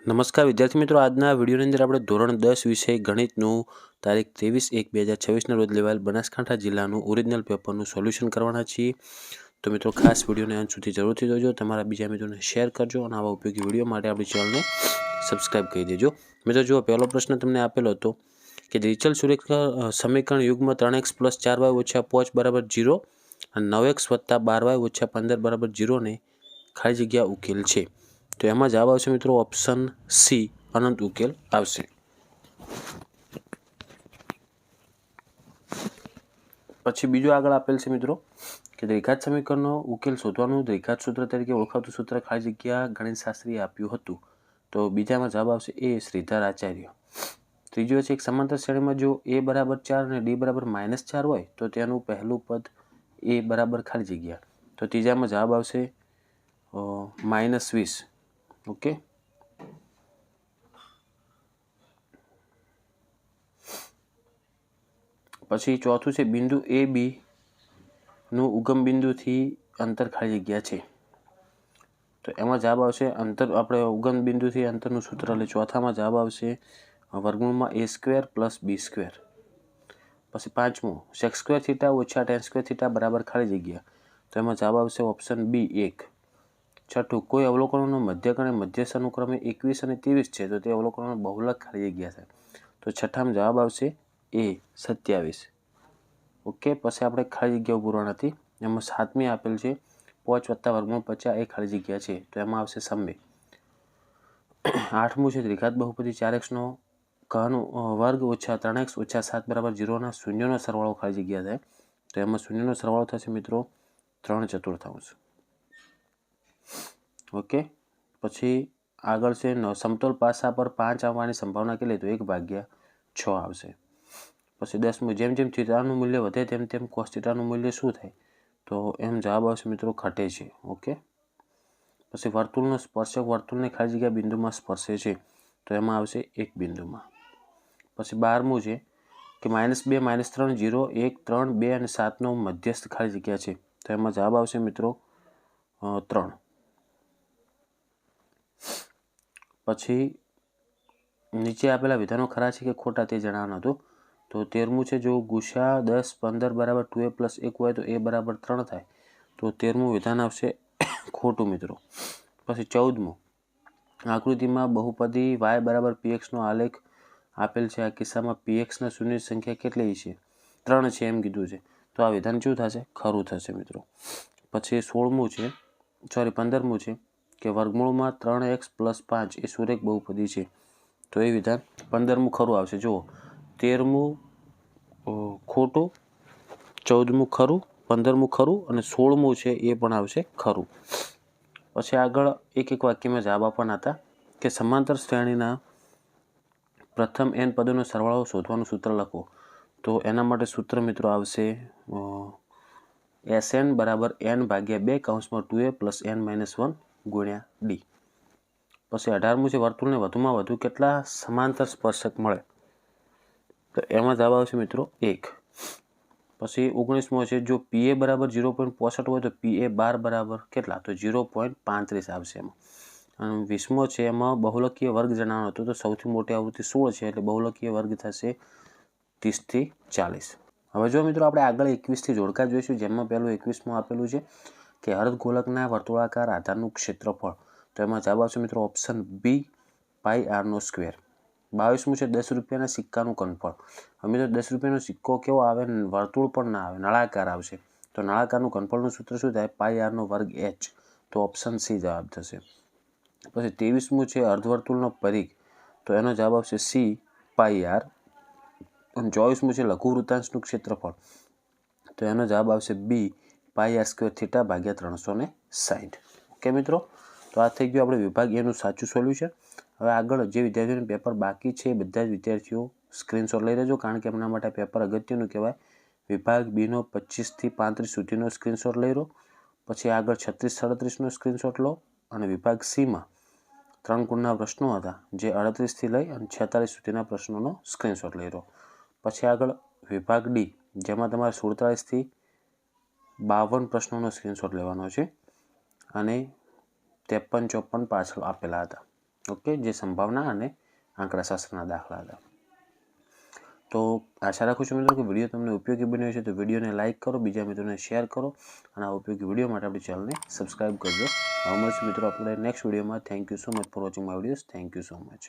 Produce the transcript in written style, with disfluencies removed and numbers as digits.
નમસ્કાર વિદ્યાર્થી મિત્રો, આજના વિડીયોની અંદર આપણે ધોરણ 10 વિષય ગણિતનું તારીખ 23/1/2026ના રોજ લેવાયેલ બનાસકાંઠા જિલ્લાનું ઓરિજિનલ પેપરનું સોલ્યુશન કરવાના છીએ. તો મિત્રો ખાસ વિડીયોને અંત સુધી જરૂરથી જોજો, તમારા બીજા મિત્રોને શેર કરજો અને આવા ઉપયોગી વિડીયો માટે આપણી ચેનલને સબસ્ક્રાઈબ કરી દેજો. મિત્રો જુઓ, પહેલો પ્રશ્ન તમને આપેલો હતો કે દ્વિચલ સમીકરણ યુગ્મ 3x + 4y - 5 = 0 અને 9x + 12y - 15 = 0 ને ખાલી જગ્યા ઉકેલ છે. તો એમાં જવાબ આવશે મિત્રો ઓપ્શન સી, અનંત ઉકેલ આવશે. પછી બીજું આગળ આપેલ છે મિત્રો કે દ્વિઘાત સમીકરણનો ઉકેલ શોધવાનું દ્વિઘાત સૂત્ર તરીકે ઓળખાતું સૂત્ર ખાલી જગ્યા ગણિતશાસ્ત્રીએ આપ્યું હતું. તો બીજામાં જવાબ આવશે એ, શ્રીધર આચાર્ય. ત્રીજો છે એક સમાંતર શ્રેણીમાં જો a = 4 અને d = -4 હોય તો તેનું પહેલું પદ a બરાબર ખાલી જગ્યા. તો ત્રીજામાં જવાબ આવશે -20. ઓકે, પછી ચોથું છે બિંદુ a b નું ઉગમ બિંદુથી અંતર ખાલી જગ્યા છે. તો એમાં જવાબ આવશે અંતર, આપણે ઉગમ બિંદુથી અંતરનું સૂત્ર એટલે ચોથામાં જવાબ આવશે √a² + b². પછી પાંચમું sec² θ - tan² θ બરાબર ખાલી જગ્યા. તો એમાં જવાબ આવશે ઓપ્શન બી, 1. છઠ્ઠું કોઈ અવલોકનોનો મધ્યક અને મધ્યસ્થ અનુક્રમે 21 અને 23 છે તો તે અવલોકનોનો બહુલક ખાલી જગ્યા છે. તો છઠ્ઠામાં જવાબ આવશે એ, 27. ઓકે, પછી આપણે ખાલી જગ્યાઓ પૂરવાની હતી. એમાં સાતમી આપેલ છે 5 + √50 એ ખાલી જગ્યા છે. તો એમાં આવશે સમ્મે. આઠમું છે દ્વિઘાત બહુપદી 4x નો વર્ગ - 3x - 7 = 0 ના શૂન્યનો સરવાળો ખાલી જગ્યા થાય. તો એમાં શૂન્યનો સરવાળો થશે મિત્રો 3/4. ઓકે, પછી આગળ છે સમતોલ પાસા પર 5 આવવાની સંભાવના કેટલી? તો 1/6 આવશે. પછી 10મું જેમ જેમ થીટાનું મૂલ્ય વધે તેમ તેમ કોસ થીટાનું મૂલ્ય શું થાય? તો એમ જવાબ આવશે મિત્રો ઘટે છે. ઓકે, પછી વર્તુળનો સ્પર્શક વર્તુળને ખાલી જગ્યા બિંદુમાં સ્પર્શે છે તો એમાં આવશે એક બિંદુમાં. પછી 12મું છે કે -2 - 3 0 1 3 2 અને 7નો મધ્યસ્થ ખાલી જગ્યા છે. તો એમાં જવાબ આવશે મિત્રો 3. પછી નીચે આપેલા વિધાનો ખરા છે કે ખોટા તે જણાવવાનું હતું. તો 13મું છે જો ગુસા 10 15 = 2a + 1 હોય તો a = 3 થાય. તો 13મું વિધાન આવશે ખોટું મિત્રો. પછી 14મું આકૃતિમાં બહુપદી y = px નો આલેખ આપેલ છે. આ કિસ્સામાં px ના શૂન્યની સંખ્યા કેટલી છે? 3 છે એમ કીધું છે. તો આ વિધાન શું થશે? ખરું થશે મિત્રો. પછી 15મું છે કે વર્ગમૂળમાં 3x + 5 એ સુરેખ બહુપદી છે. તો એ વિધાન 15મું ખરું આવશે. જુઓ, 13મું ખોટું, 14મું ખરું, 15મું ખરું અને 16મું છે એ પણ આવશે ખરું. પછી આગળ એક વાક્યમાં જવાબ આપવાના હતા કે સમાંતર શ્રેણીના પ્રથમ n પદોનો સરવાળો શોધવાનું સૂત્ર લખો. તો એના માટે સૂત્ર મિત્રો આવશે Sn = n/2 (2a + n - 1 × d). પછી 18મું છે વર્તુળને વધુમાં વધુ કેટલા સમાંતર સ્પર્શક મળે? તો એમાં જવાબ આવશે મિત્રો 1. પછી 19મું છે જો PA = 0.65 હોય તો PA બાર = કેટલા? તો 0.35 આવશે એમાં. અને 20મો છે એમાં બહુલકીય વર્ગ જણાવવાનો હતો. તો સૌથી મોટી આવૃત્તિ 16 છે એટલે બહુલકીય વર્ગ થશે 30 થી 40. હવે જો મિત્રો આપણે આગળ 21થી જોડકા જોઈશું, જેમાં પહેલું 21મું આપેલું છે કે અર્ધગોલકના વર્તુળાકાર આધારનું ક્ષેત્રફળ. તો એમાં જવાબ આવશે મિત્રો ઓપ્શન બી, πr². 22મું છે 10 રૂપિયાના સિક્કાનું ઘનફળ. હવે મિત્રો 10 રૂપિયાનો સિક્કો કેવો આવે? વર્તુળ પણ ના આવે, નળાકાર આવશે. તો નળાકારનું ઘનફળનું સૂત્ર શું થાય? πr²h. તો ઓપ્શન સી જવાબ થશે. પછી 23મું છે અર્ધવર્તુળનો પરિઘ. તો એનો જવાબ આવશે સી, πr. અને 24મું છે લઘુ વૃત્તાંશનું ક્ષેત્રફળ. તો એનો જવાબ આવશે બી, πr² θ / 360. ઓકે મિત્રો, તો આ થઈ ગયું આપણે વિભાગ એનું સાચું સોલ્યુશન. હવે આગળ જે વિદ્યાર્થીઓનું પેપર બાકી છે એ બધા જ વિદ્યાર્થીઓ સ્ક્રીનશોટ લઈ લેજો, કારણ કે એમના માટે પેપર અગત્યનું કહેવાય. વિભાગ બીનો 25 થી 35 સુધીનો સ્ક્રીનશોટ લઈ લો. પછી આગળ 36 37નો સ્ક્રીનશોટ લો. અને વિભાગ સીમાં 3 ગુણના પ્રશ્નો હતા જે 38 થી લઈ અને 46 સુધીના પ્રશ્નોનો સ્ક્રીનશોટ લઈ લો. પછી આગળ વિભાગ ડી, જેમાં તમારે 47 થી 52 પ્રશ્નોનો સ્ક્રીનશોટ લેવાનો છે અને 53 54 પાછળ આપેલા હતા. ઓકે, જે સંભાવના અને આંકડાશાસ્ત્રના દાખલા હતા. તો આશા રાખું છું મિત્રો કે વિડીયો તમને ઉપયોગી બન્યો છે. તો વિડીયોને લાઇક કરો, બીજા મિત્રોને શેર કરો અને આ ઉપયોગી વિડીયો માટે આપણી ચેનલને સબસ્ક્રાઈબ કરજો. હવે મળશું મિત્રો આપણે નેક્સ્ટ વિડીયોમાં. Thank you so much for watching my videos. Thank you so much.